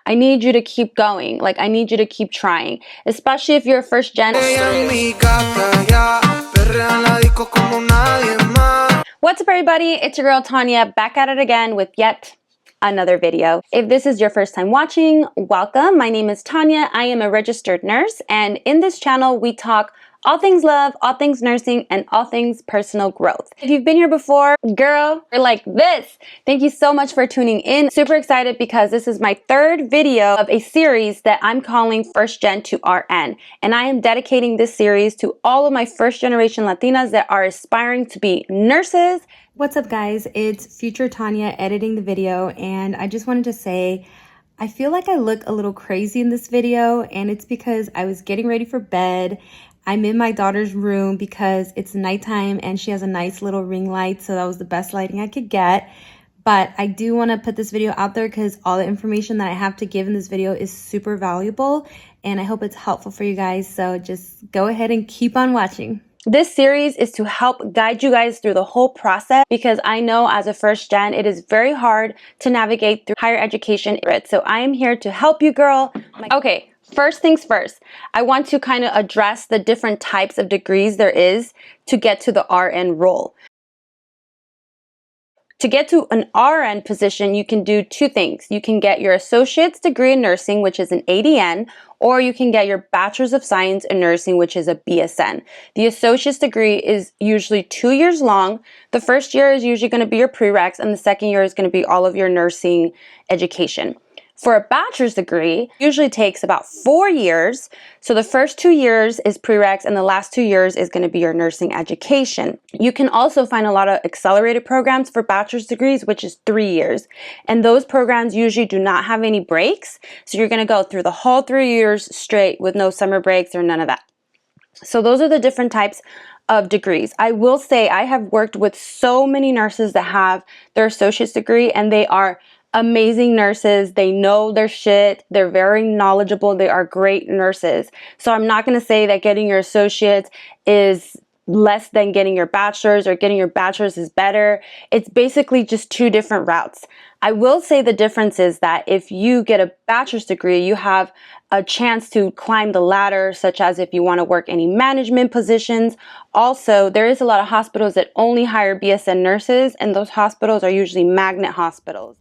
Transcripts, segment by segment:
I need you to keep going. Like, I need you to keep trying, especially if you're a first gen. What's up, everybody? It's your girl Tanya, back at it again with yet another video. If this is your first time watching, welcome. My name is Tanya. I am a registered nurse, and in this channel we talk all things love, all things nursing, and all things personal growth. If you've been here before, girl, you're like this. Thank you so much for tuning in. Super excited because this is my third video of a series that I'm calling First Gen to RN. And I am dedicating this series to all of my first generation Latinas that are aspiring to be nurses. What's up, guys? It's future Tanya editing the video, and I just wanted to say I feel like I look a little crazy in this video, and it's because I was getting ready for bed. I'm in my daughter's room because it's nighttime and she has a nice little ring light, so that was the best lighting I could get. But I do want to put this video out there because all the information that I have to give in this video is super valuable, and I hope it's helpful for you guys. So just go ahead and keep on watching. This series is to help guide you guys through the whole process, because I know as a first gen, it is very hard to navigate through higher education. So I am here to help you, girl. Okay, first things first, I want to kind of address the different types of degrees there is to get to the RN role. To get to an RN position, you can do two things. You can get your associate's degree in nursing, which is an ADN, or you can get your bachelor's of science in nursing, which is a BSN. The associate's degree is usually 2 years long. The first year is usually going to be your prereqs, and the second year is going to be all of your nursing education. For a bachelor's degree, it usually takes about 4 years. So the first 2 years is prereqs, and the last 2 years is going to be your nursing education. You can also find a lot of accelerated programs for bachelor's degrees, which is 3 years. And those programs usually do not have any breaks. So you're going to go through the whole 3 years straight with no summer breaks or none of that. So those are the different types of degrees. I will say I have worked with so many nurses that have their associate's degree, and they are amazing nurses. They know their shit. They're very knowledgeable. They are great nurses. So I'm not going to say that getting your associates is less than getting your bachelor's, or getting your bachelor's is better. It's basically just two different routes. I will say the difference is that if you get a bachelor's degree, you have a chance to climb the ladder, such as if you want to work any management positions. Also, there is a lot of hospitals that only hire BSN nurses, and those hospitals are usually magnet hospitals.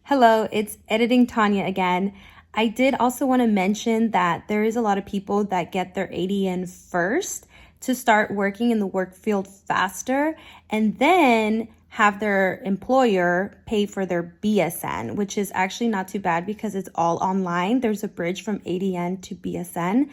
Hello, it's Editing Tanya again. I did also want to mention that there is a lot of people that get their ADN first to start working in the work field faster, and then have their employer pay for their BSN, which is actually not too bad because it's all online. There's a bridge from ADN to BSN,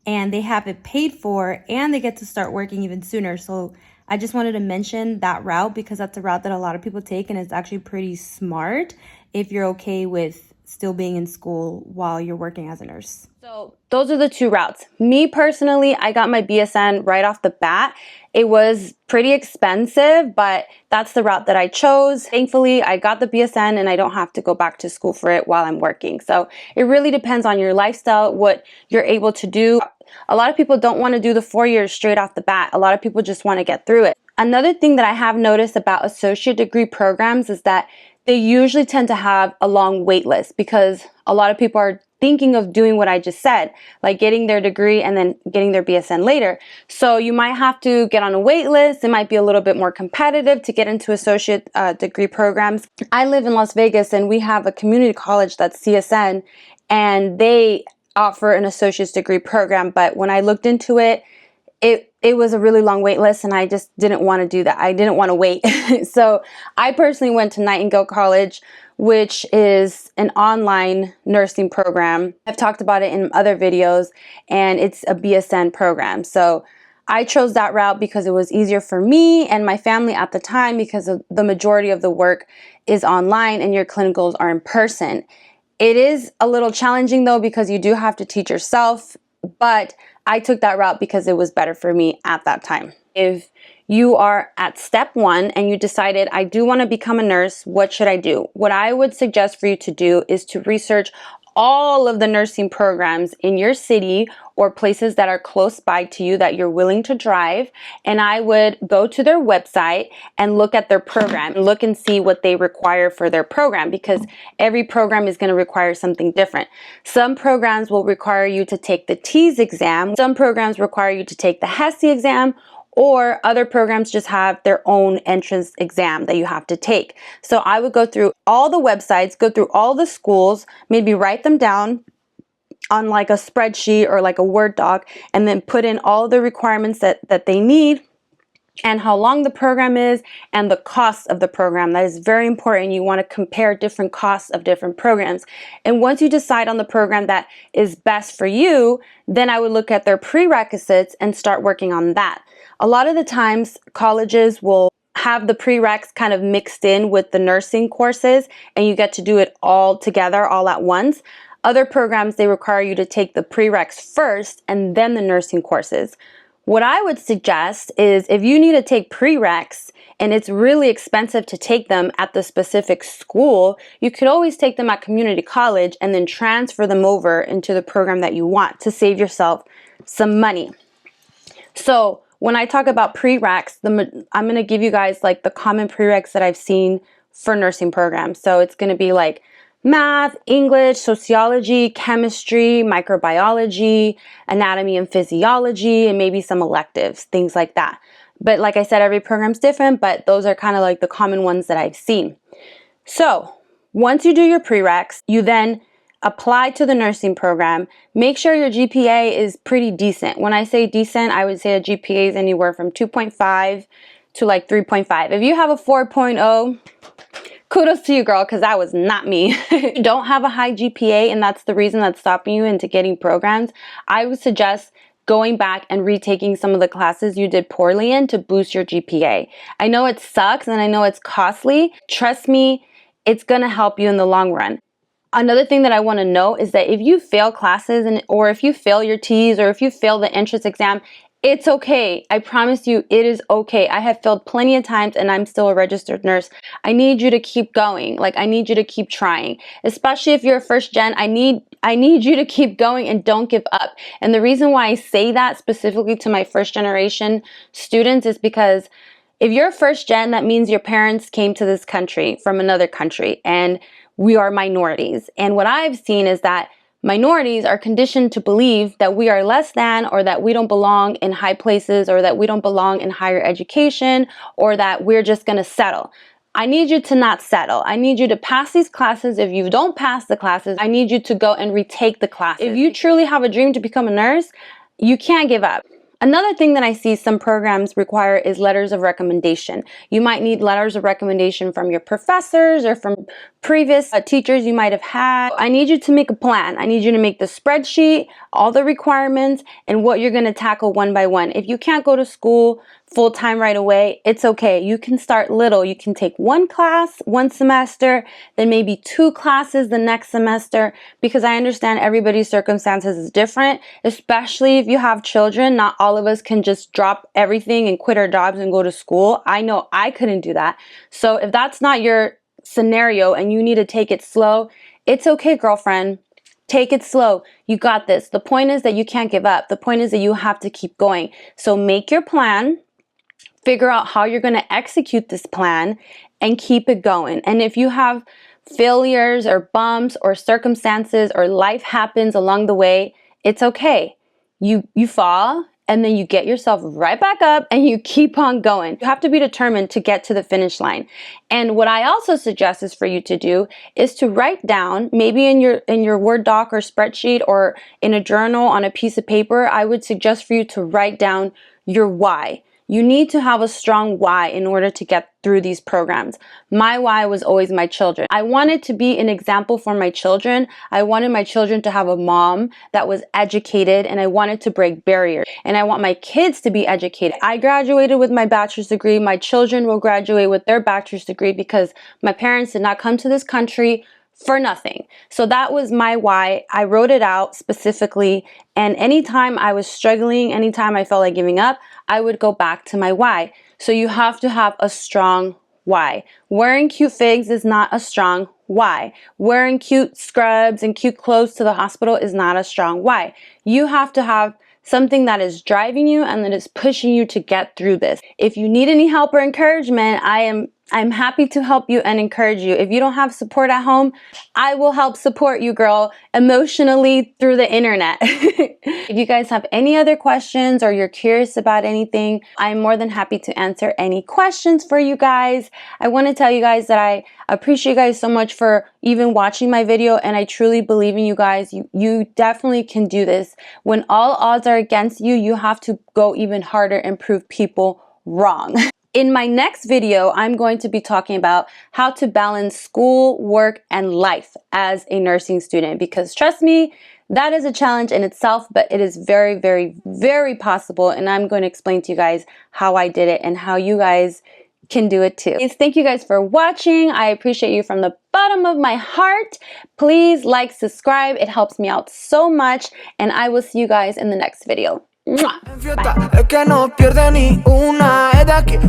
and they have it paid for, and they get to start working even sooner. So I just wanted to mention that route because that's a route that a lot of people take, and it's actually pretty smart if you're okay with still being in school while you're working as a nurse. So those are the two routes. Me personally, I got my BSN right off the bat. It was pretty expensive, but that's the route that I chose. Thankfully, I got the BSN and I don't have to go back to school for it while I'm working. So it really depends on your lifestyle, what you're able to do. A lot of people don't want to do the 4 years straight off the bat. A lot of people just want to get through it. Another thing that I have noticed about associate degree programs is that they usually tend to have a long wait list, because a lot of people are thinking of doing what I just said, like getting their degree and then getting their BSN later. So you might have to get on a wait list. It might be a little bit more competitive to get into associate degree programs. I live in Las Vegas, and we have a community college that's CSN, and they offer an associate's degree program. But when I looked into it, it was a really long wait list, and I just didn't want to do that. I didn't want to wait. So I personally went to Nightingale College, which is an online nursing program. I've talked about it in other videos, and it's a BSN program. So I chose that route because it was easier for me and my family at the time, because of the majority of the work is online and your clinicals are in person. It is a little challenging though, because you do have to teach yourself, but I took that route because it was better for me at that time. If you are at step 1 and you decided, I do want to become a nurse, what should I do? What I would suggest for you to do is to research all of the nursing programs in your city or places that are close by to you that you're willing to drive, and I would go to their website and look at their program and look and see what they require for their program, because every program is going to require something different. Some programs will require you to take the TEAS exam. Some programs require you to take the HESI exam, or other programs just have their own entrance exam that you have to take. So I would go through all the websites, go through all the schools, maybe write them down on like a spreadsheet or like a Word doc, and then put in all the requirements that they need, and how long the program is, and the cost of the program. That is very important. You want to compare different costs of different programs. And once you decide on the program that is best for you, then I would look at their prerequisites and start working on that. A lot of the times colleges will have the prereqs kind of mixed in with the nursing courses, and you get to do it all together all at once. Other programs, they require you to take the prereqs first and then the nursing courses. What I would suggest is, if you need to take prereqs and it's really expensive to take them at the specific school, you could always take them at community college and then transfer them over into the program that you want to save yourself some money. So when I talk about prereqs, I'm going to give you guys like the common prereqs that I've seen for nursing programs. So it's going to be like math, English, sociology, chemistry, microbiology, anatomy and physiology, and maybe some electives, things like that. But like I said, every program's different, but those are kind of like the common ones that I've seen. So once you do your prereqs, you then apply to the nursing program. Make sure your GPA is pretty decent. When I say decent, I would say a GPA is anywhere from 2.5 to like 3.5. If you have a 4.0, kudos to you, girl, because that was not me. If you don't have a high GPA and that's the reason that's stopping you into getting programs, I would suggest going back and retaking some of the classes you did poorly in to boost your GPA. I know it sucks and I know it's costly. Trust me, it's going to help you in the long run. Another thing that I want to note is that if you fail classes or if you fail your TEAS or if you fail the entrance exam, it's okay. I promise you, it is okay. I have failed plenty of times and I'm still a registered nurse. I need you to keep going. Like, I need you to keep trying. Especially if you're a first gen, I need you to keep going and don't give up. And the reason why I say that specifically to my first generation students is because if you're a first gen, that means your parents came to this country from another country, and we are minorities. And what I've seen is that minorities are conditioned to believe that we are less than, or that we don't belong in high places, or that we don't belong in higher education, or that we're just going to settle. I need you to not settle. I need you to pass these classes. If you don't pass the classes, I need you to go and retake the classes. If you truly have a dream to become a nurse, you can't give up. Another thing that I see some programs require is letters of recommendation. You might need letters of recommendation from your professors or from previous teachers you might have had. I need you to make a plan. I need you to make the spreadsheet, all the requirements, and what you're going to tackle one by one. If you can't go to school full-time right away, it's okay. You can start little. You can take one class one semester, then maybe 2 classes the next semester, because I understand everybody's circumstances is different, especially if you have children. Not all of us can just drop everything and quit our jobs and go to school. I know I couldn't do that. So if that's not your scenario and you need to take it slow, it's okay, girlfriend. Take it slow. You got this. The point is that you can't give up. The point is that you have to keep going. So make your plan. Figure out how you're going to execute this plan and keep it going. And if you have failures or bumps or circumstances or life happens along the way, it's okay. You fall and then you get yourself right back up and you keep on going. You have to be determined to get to the finish line. And what I also suggest is for you to do is to write down, maybe in your Word doc or spreadsheet or in a journal on a piece of paper, I would suggest for you to write down your why. You need to have a strong why in order to get through these programs. My why was always my children. I wanted to be an example for my children. I wanted my children to have a mom that was educated, and I wanted to break barriers. And I want my kids to be educated. I graduated with my bachelor's degree. My children will graduate with their bachelor's degree because my parents did not come to this country for nothing. So that was my why. I wrote it out specifically, and anytime I was struggling, anytime I felt like giving up, I would go back to my why. So you have to have a strong why. Wearing cute figs is not a strong why. Wearing cute scrubs and cute clothes to the hospital is not a strong why. You have to have something that is driving you and that is pushing you to get through this. If you need any help or encouragement, I'm happy to help you and encourage you. If you don't have support at home, I will help support you, girl, emotionally through the internet. If you guys have any other questions or you're curious about anything, I'm more than happy to answer any questions for you guys. I want to tell you guys that I appreciate you guys so much for even watching my video, and I truly believe in you guys. You definitely can do this. When all odds are against you, you have to go even harder and prove people wrong. In my next video, I'm going to be talking about how to balance school, work, and life as a nursing student, because trust me, that is a challenge in itself, but it is very, very, very possible. And I'm going to explain to you guys how I did it and how you guys can do it too. Thank you guys for watching. I appreciate you from the bottom of my heart. Please like, subscribe. It helps me out so much. And I will see you guys in the next video. Mwah. Bye.